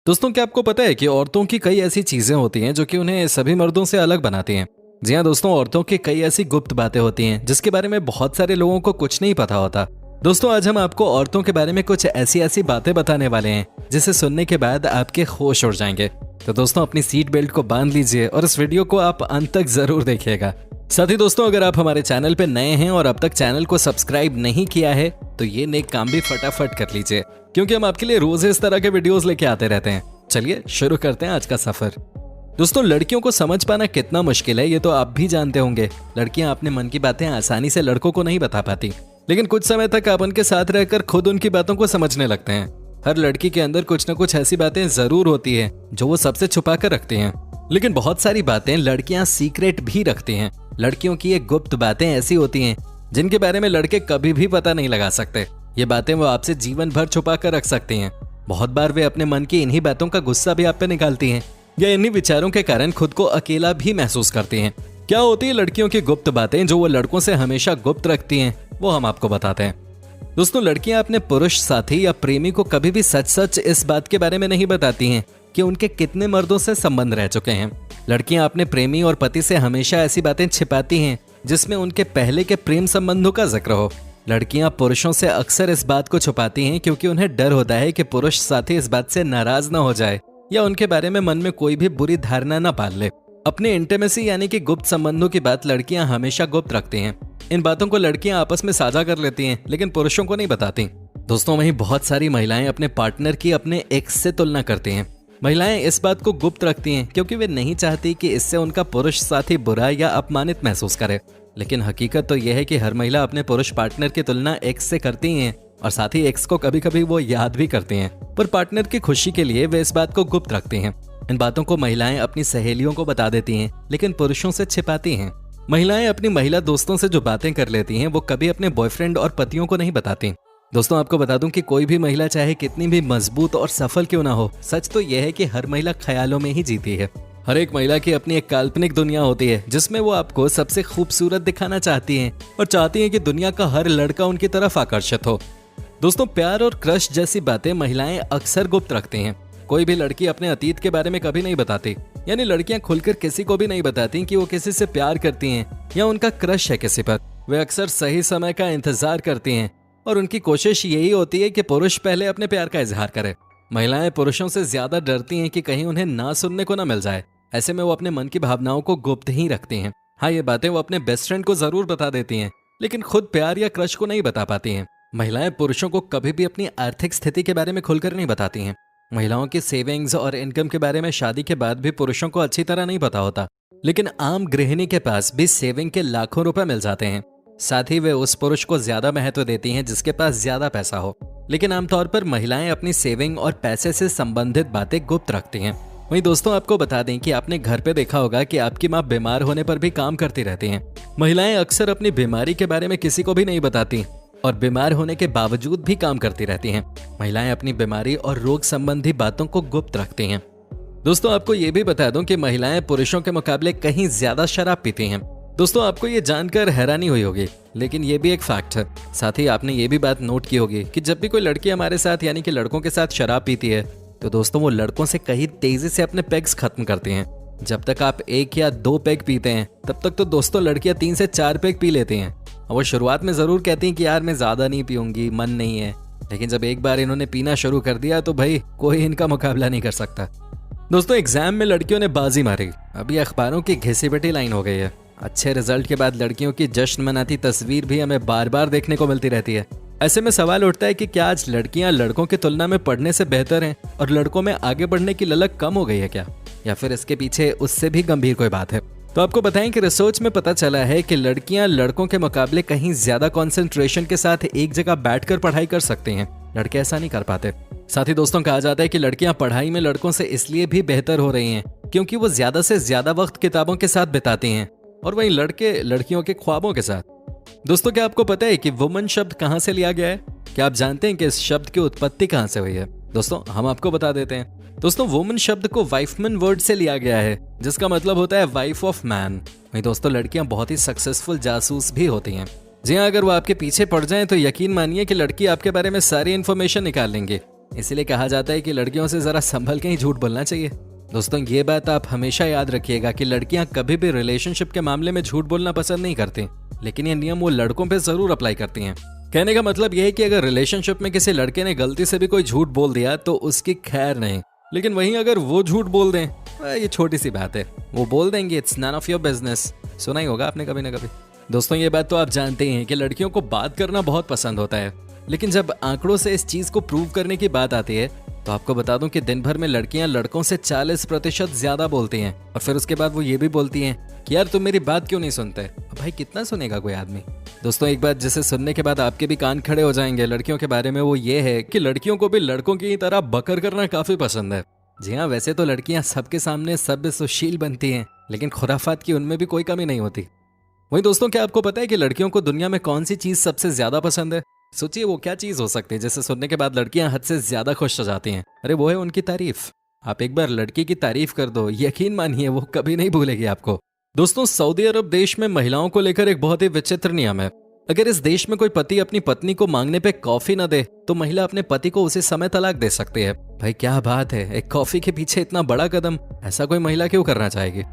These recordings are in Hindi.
दोस्तों, क्या आपको पता है कि औरतों की कई ऐसी चीजें होती हैं जो कि उन्हें सभी मर्दों से अलग बनाती हैं। जी हाँ दोस्तों, औरतों की कई ऐसी गुप्त बातें होती हैं जिसके बारे में बहुत सारे लोगों को कुछ नहीं पता होता। दोस्तों, आज हम आपको औरतों के बारे में कुछ ऐसी ऐसी बातें बताने वाले हैं जिसे सुनने के बाद आपके होश उड़ जाएंगे। तो दोस्तों, अपनी सीट बेल्ट को बांध लीजिए और इस वीडियो को आप अंत तक जरूर देखिएगा। साथ ही दोस्तों, अगर आप हमारे चैनल पे नए हैं और अब तक चैनल को सब्सक्राइब नहीं किया है तो ये नेक काम भी फटाफट कर लीजिए, क्योंकि हम आपके लिए रोज इस तरह के वीडियोस लेके आते रहते हैं। चलिए शुरू करते हैं आज का सफर। दोस्तों, लड़कियों को समझ पाना कितना मुश्किल है ये तो आप भी जानते होंगे। लड़कियां अपने मन की बातें आसानी से लड़कों को नहीं बता पाती, लेकिन कुछ समय तक आप उनके साथ रहकर खुद उनकी बातों को समझने लगते हैं। हर लड़की के अंदर कुछ न कुछ ऐसी बातें जरूर होती है जो वो सबसे छुपा कर रखती हैं, लेकिन बहुत सारी बातें लड़कियां सीक्रेट भी रखती हैं। लड़कियों की ये गुप्त बातें ऐसी होती हैं जिनके बारे में लड़के कभी भी पता नहीं लगा सकते। ये बातें वो आपसे जीवन भर छुपा कर रख सकती हैं। बहुत बार वे अपने मन की इन्हीं बातों का गुस्सा भी आप पे निकालती हैं या इन्हीं विचारों के कारण खुद को अकेला भी महसूस करती हैं। क्या होती है लड़कियों की गुप्त बातें जो वो लड़कों से हमेशा गुप्त रखती हैं, वो हम आपको बताते हैं। दोस्तों, लड़कियां अपने पुरुष साथी या प्रेमी को कभी भी सच सच इस बात के बारे में नहीं बताती हैं कि उनके कितने मर्दों से संबंध रह चुके हैं। लड़कियां अपने प्रेमी और पति से हमेशा ऐसी बातें छिपाती हैं जिसमें उनके पहले के प्रेम संबंधों का जिक्र हो। लड़कियां पुरुषों से अक्सर इस बात को छुपाती हैं क्योंकि उन्हें डर होता है कि पुरुष साथी इस बात से नाराज ना हो जाए या उनके बारे में मन में कोई भी बुरी धारणा ना पाल ले। अपने इंटीमेसी यानी कि गुप्त संबंधों की बात लड़कियां हमेशा गुप्त रखती हैं। इन बातों को लड़कियां आपस में साझा कर लेती हैं, लेकिन पुरुषों को नहीं बताती। दोस्तों, वहीं बहुत सारी महिलाएं अपने पार्टनर की अपने एक्स से तुलना करती हैं। महिलाएं इस बात को गुप्त रखती हैं क्योंकि वे नहीं चाहती कि इससे उनका पुरुष साथी बुरा या अपमानित महसूस करे। लेकिन हकीकत तो यह है कि हर महिला अपने पुरुष पार्टनर की तुलना एक्स से करती हैं और साथ ही एक्स को कभी कभी वो याद भी करती हैं, पर पार्टनर की खुशी के लिए वे इस बात को गुप्त रखती हैं। इन बातों को महिलाएं अपनी सहेलियों को बता देती हैं, लेकिन पुरुषों से छिपाती हैं। महिलाएं अपनी महिला दोस्तों से जो बातें कर लेती हैं वो कभी अपने बॉयफ्रेंड और पतियों को नहीं बताती। दोस्तों, आपको बता दूं कि कोई भी महिला चाहे कितनी भी मजबूत और सफल क्यों ना हो, सच तो यह है कि हर महिला ख्यालों में ही जीती है। हर एक महिला की अपनी एक काल्पनिक दुनिया होती है जिसमें वो आपको सबसे खूबसूरत दिखाना चाहती हैं और चाहती हैं कि दुनिया का हर लड़का उनकी तरफ आकर्षित हो। दोस्तों, प्यार और क्रश जैसी बातें महिलाएं अक्सर गुप्त रखती हैं। कोई भी लड़की अपने अतीत के बारे में कभी नहीं बताती, यानी लड़कियां खुलकर किसी को भी नहीं बताती कि वो किसी से प्यार करती हैं या उनका क्रश है किसी पर। वे अक्सर सही समय का इंतजार करती हैं और उनकी कोशिश यही होती है कि पुरुष पहले अपने प्यार का इजहार करे। महिलाएं पुरुषों से ज्यादा डरती हैं कि कहीं उन्हें ना सुनने को ना मिल जाए। ऐसे में वो अपने मन की भावनाओं को गुप्त ही रखती हैं। हाँ, ये बातें वो अपने बेस्ट फ्रेंड को जरूर बता देती हैं, लेकिन खुद प्यार या क्रश को नहीं बता पाती हैं। महिलाएं पुरुषों को कभी भी अपनी आर्थिक स्थिति के बारे में खुलकर नहीं बताती हैं। महिलाओं की सेविंग्स और इनकम के बारे में शादी के बाद भी पुरुषों को अच्छी तरह नहीं पता होता, लेकिन आम गृहिणी के पास भी सेविंग के लाखों रुपए मिल जाते हैं। साथ ही वे उस पुरुष को ज्यादा महत्व देती हैं जिसके पास ज्यादा पैसा हो। लेकिन आमतौर पर महिलाएं अपनी सेविंग और पैसे से संबंधित बातें गुप्त रखती हैं। वहीं दोस्तों, आपको बता दें कि आपने घर पे देखा होगा कि आपकी माँ बीमार होने पर भी काम करती रहती हैं। महिलाएं अक्सर अपनी बीमारी के बारे में किसी को भी नहीं बताती और बीमार होने के बावजूद भी काम करती रहती हैं। महिलाएं अपनी बीमारी और रोग संबंधी बातों को गुप्त रखती हैं। दोस्तों, आपको ये भी बता दूं कि महिलाएं पुरुषों के मुकाबले कहीं ज्यादा शराब पीती हैं। दोस्तों, आपको ये जानकर हैरानी हुई होगी, लेकिन ये भी एक फैक्ट है। साथ ही आपने ये भी बात नोट की होगी कि जब भी कोई लड़की हमारे साथ यानी कि लड़कों के साथ शराब पीती है तो दोस्तों वो लड़कों से कहीं तेजी से अपने पेग्स खत्म करती हैं। जब तक आप 1 या 2 पेग पीते हैं तब तक तो दोस्तों लड़कियां 3 से 4 पेग पी लेती हैं। वो शुरुआत में जरूर कहती हैं कि यार मैं ज्यादा नहीं पीऊंगी, मन नहीं है, लेकिन जब एक बार इन्होंने पीना शुरू कर दिया तो भाई कोई इनका मुकाबला नहीं कर सकता। दोस्तों, एग्जाम में लड़कियों ने बाजी मारी, अभी अखबारों की घिसी पिटी लाइन हो गई है। अच्छे रिजल्ट के बाद लड़कियों की जश्न मनाती तस्वीर भी हमें बार बार देखने को मिलती रहती है। ऐसे में सवाल उठता है कि क्या आज लड़कियां लड़कों की तुलना में पढ़ने से बेहतर हैं और लड़कों में आगे बढ़ने की ललक कम हो गई है क्या, या फिर इसके पीछे उससे भी गंभीर कोई बात है। तो आपको बताएं कि रिसर्च में पता चला है कि लड़कियां लड़कों के मुकाबले कहीं ज्यादा कंसंट्रेशन के साथ एक जगह बैठकर पढ़ाई कर सकती हैं, लड़के ऐसा नहीं कर पाते। साथ ही दोस्तों, कहा जाता है कि लड़कियां पढ़ाई में लड़कों से इसलिए भी बेहतर हो रही हैं क्योंकि वो ज्यादा से ज्यादा वक्त किताबों के साथ बिताती हैं और वहीं लड़के लड़कियों के ख्वाबों के साथ। दोस्तों, क्या आपको पता है कि वुमन शब्द कहां से लिया गया है? क्या आप जानते हैं कि इस शब्द की उत्पत्ति कहां से हुई है? दोस्तों, हम आपको बता देते हैं। दोस्तों, वुमन शब्द को वाइफमैन वर्ड से लिया गया है जिसका मतलब होता है वाइफ ऑफ मैन। वहीं दोस्तों, लड़कियां बहुत ही सक्सेसफुल जासूस भी होती हैं। जी हाँ, अगर वो आपके पीछे पड़ जाएं तो यकीन मानिए कि लड़की आपके बारे में सारी इन्फॉर्मेशन निकाल लेंगे इसीलिए कहा जाता है कि लड़कियों से जरा संभल के ही झूठ बोलना चाहिए। दोस्तों ये बात आप हमेशा याद रखिएगा कि लड़कियां कभी भी रिलेशनशिप के मामले में झूठ बोलना पसंद नहीं करती, लेकिन ये नियम वो लड़कों पे जरूर अप्लाई करती हैं। कहने का मतलब यह है कि अगर रिलेशनशिप में किसी लड़के ने गलती से भी कोई झूठ बोल दिया तो उसकी खैर नहीं, लेकिन वहीं अगर वो झूठ बोल दें, ये छोटी सी बात है, वो बोल देंगे it's none of your business. सुना ही होगा आपने कभी ना कभी। दोस्तों ये बात तो आप जानते हैं कि लड़कियों को बात करना बहुत पसंद होता है, लेकिन जब आंकड़ों से इस चीज को प्रूव करने की बात आती है तो आपको बता दूं कि दिन भर में लड़कियां लड़कों से 40% ज्यादा बोलती हैं, और फिर उसके बाद वो ये भी बोलती हैं कि यार तुम मेरी बात क्यों नहीं सुनते। भाई कितना सुनेगा कोई आदमी। दोस्तों एक बात जिसे सुनने के बाद आपके भी कान खड़े हो जाएंगे लड़कियों के बारे में, वो ये है कि लड़कियों को भी लड़कों की तरह बकर करना काफी पसंद है। जी हाँ, वैसे तो लड़कियां सबके सामने सभ्य सुशील बनती हैं, लेकिन खुराफात की उनमें भी कोई कमी नहीं होती। वहीं दोस्तों क्या आपको पता है कि लड़कियों को दुनिया में कौन सी चीज सबसे ज्यादा पसंद है? सोचिए वो क्या चीज हो सकती है जिसे सुनने के बाद लड़कियां हद से ज्यादा खुश हो जाती हैं। अरे वो है उनकी तारीफ। आप एक बार लड़की की तारीफ कर दो, यकीन मानिए वो कभी नहीं भूलेगी आपको। दोस्तों सऊदी अरब देश में महिलाओं को लेकर एक बहुत ही विचित्र नियम है। अगर इस देश में कोई पति अपनी पत्नी को मांगने पे कॉफी न दे तो महिला अपने पति को उसी समय तलाक दे सकती है। भाई क्या बात है, एक कॉफी के पीछे इतना बड़ा कदम, ऐसा कोई महिला क्यों करना चाहेगी?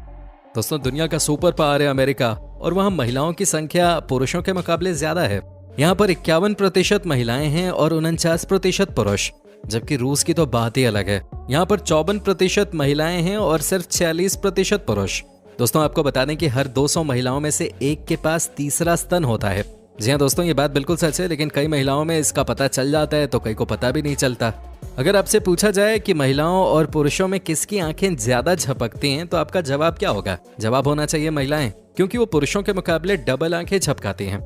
दोस्तों दुनिया का सुपर पावर है अमेरिका, और वहाँ महिलाओं की संख्या पुरुषों के मुकाबले ज्यादा है। यहाँ पर 51% महिलाएं हैं और 49% पुरुष, जबकि रूस की तो बात ही अलग है। यहाँ पर 54% महिलाएं हैं और सिर्फ 46% पुरुष। दोस्तों आपको बता दें कि हर 200 महिलाओं में से एक के पास तीसरा स्तन होता है। जी हाँ दोस्तों ये बात बिल्कुल सच है, लेकिन कई महिलाओं में इसका पता चल जाता है तो कई को पता भी नहीं चलता। अगर आपसे पूछा जाए कि महिलाओं और पुरुषों में किसकी आंखें ज्यादा झपकती हैं तो आपका जवाब क्या होगा? जवाब होना चाहिए महिलाएं, क्योंकि वो पुरुषों के मुकाबले डबल आंखें झपकाती हैं।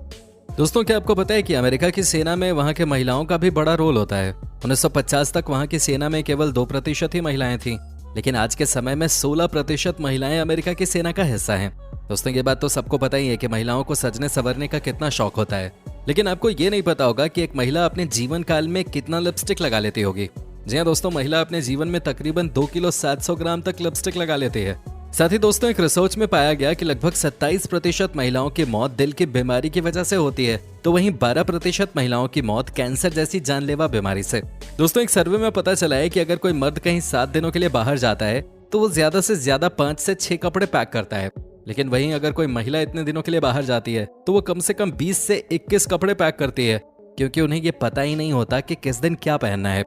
दोस्तों क्या आपको पता है कि अमेरिका की सेना में वहाँ के महिलाओं का भी बड़ा रोल होता है। 1950 तक वहाँ की सेना में केवल 2% ही महिलाएं थीं, लेकिन आज के समय में 16% महिलाएं अमेरिका की सेना का हिस्सा हैं। दोस्तों ये बात तो सबको पता ही है कि महिलाओं को सजने संवरने का कितना शौक होता है, लेकिन आपको ये नहीं पता होगा कि एक महिला अपने जीवन काल में कितना लिपस्टिक लगा लेती होगी। जी हाँ दोस्तों, महिला अपने जीवन में तकरीबन 2 किलो 700 ग्राम तक लिपस्टिक लगा लेती है। साथ ही दोस्तों एक रिसर्च में पाया गया कि लगभग 27% महिलाओं की मौत दिल की बीमारी की वजह से होती है, तो वहीं 12% महिलाओं की मौत कैंसर जैसी जानलेवा बीमारी से। दोस्तों एक सर्वे में पता चला है कि अगर कोई मर्द कहीं 7 दिनों के लिए बाहर जाता है तो वो ज्यादा से ज्यादा 5 से 6 कपड़े पैक करता है, लेकिन वहीं अगर कोई महिला इतने दिनों के लिए बाहर जाती है तो वो कम से कम 20 से 21 कपड़े पैक करती है, क्योंकि उन्हें ये पता ही नहीं होता कि किस दिन क्या पहनना है।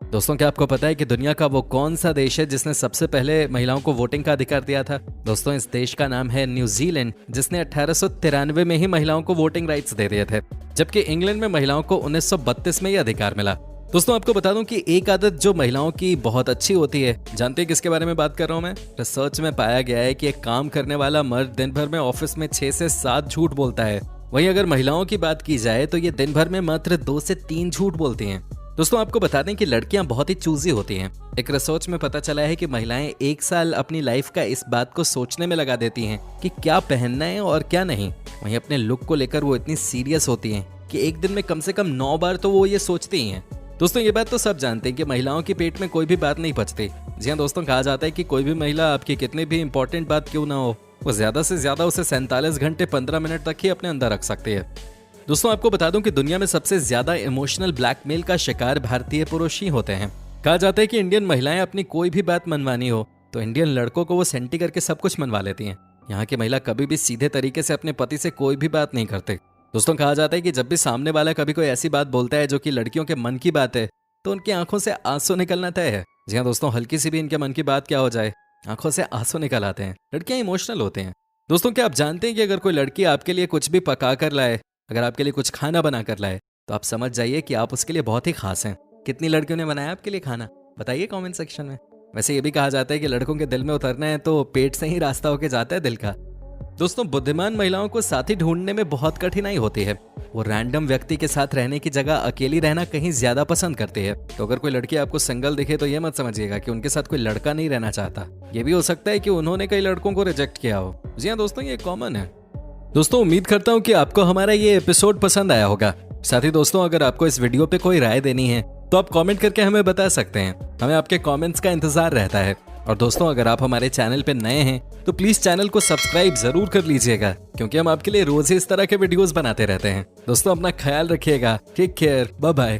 दोस्तों क्या आपको पता है कि दुनिया का वो कौन सा देश है जिसने सबसे पहले महिलाओं को वोटिंग का अधिकार दिया था? दोस्तों इस देश का नाम है न्यूजीलैंड, जिसने 1893 में ही महिलाओं को वोटिंग राइट्स दे दिए थे, जबकि इंग्लैंड में महिलाओं को 1932 में ये अधिकार मिला। दोस्तों आपको बता दूं कि एक आदत जो महिलाओं की बहुत अच्छी होती है, जानते हैं किसके बारे में बात कर रहा हूं मैं? रिसर्च में पाया गया है कि एक काम करने वाला मर्द दिन भर में ऑफिस में 6 से 7 झूठ बोलता है। वहीं अगर महिलाओं की बात की जाए तो ये दिन भर में मात्र 2 से 3 झूठ बोलती हैं। दोस्तों आपको बता दें कि लड़कियां बहुत ही चूजी होती हैं। एक रिसर्च में पता चला है कि महिलाएं 1 साल अपनी लाइफ का इस बात को सोचने में लगा देती हैं कि क्या पहनना है और क्या नहीं। वहीं अपने लुक को लेकर वो इतनी सीरियस होती हैं कि एक दिन में कम से कम 9 बार तो वो ये सोचती ही हैं। दोस्तों ये बात तो सब जानते हैं कि महिलाओं के पेट में कोई भी बात नहीं पचती। जी हाँ दोस्तों, कहा जाता है कि कोई भी महिला आपकी कितनी भी इंपॉर्टेंट बात क्यों ना हो, वो ज्यादा से ज्यादा उसे 47 घंटे 15 मिनट तक ही अपने अंदर रख सकती है। दोस्तों आपको बता दूं कि दुनिया में सबसे ज्यादा इमोशनल ब्लैकमेल का शिकार भारतीय पुरुष ही होते हैं। कहा जाता है कि इंडियन महिलाएं अपनी कोई भी बात मनवानी हो तो इंडियन लड़कों को वो सेंटी करके सब कुछ मनवा लेती हैं। यहाँ की महिला कभी भी सीधे तरीके से अपने पति से कोई भी बात नहीं करते। दोस्तों कहा जाता है कि जब भी सामने वाला कभी कोई ऐसी बात बोलता है जो कि लड़कियों के मन की बात है तो उनकी आंखों से आंसू निकलना तय है। जी हाँ दोस्तों, हल्की सी भी इनके मन की बात क्या हो जाए, आंखों से आंसू निकल आते हैं। लड़कियां इमोशनल होते हैं। दोस्तों क्या आप जानते हैं कि अगर कोई लड़की आपके लिए कुछ भी पका कर लाए, अगर आपके लिए कुछ खाना बना कर लाए, तो आप समझ जाइए कि आप उसके लिए बहुत ही खास हैं। कितनी लड़कियों ने बनाया आपके लिए खाना, बताइए कमेंट सेक्शन में। वैसे ये भी कहा जाता है कि लड़कों के दिल में उतरना है तो पेट से ही रास्ता होके जाता है दिल का। दोस्तों बुद्धिमान महिलाओं को साथी ढूंढने में बहुत कठिनाई होती है। वो रैंडम व्यक्ति के साथ रहने की जगह अकेली रहना कहीं ज्यादा पसंद करती है। तो अगर कोई लड़की आपको सिंगल दिखे तो ये मत समझिएगा कि उनके साथ कोई लड़का नहीं रहना चाहता। ये भी हो सकता है कि उन्होंने कई लड़कों को रिजेक्ट किया हो। जी हाँ दोस्तों, ये कॉमन है। दोस्तों उम्मीद करता हूँ कि आपको हमारा ये एपिसोड पसंद आया होगा। साथ ही दोस्तों अगर आपको इस वीडियो पे कोई राय देनी है तो आप कमेंट करके हमें बता सकते हैं। हमें आपके कमेंट्स का इंतजार रहता है। और दोस्तों अगर आप हमारे चैनल पे नए हैं तो प्लीज चैनल को सब्सक्राइब जरूर कर लीजिएगा, क्योंकि हम आपके लिए रोज ही इस तरह के वीडियोस बनाते रहते हैं। दोस्तों अपना ख्याल रखिएगा। Take care, bye bye.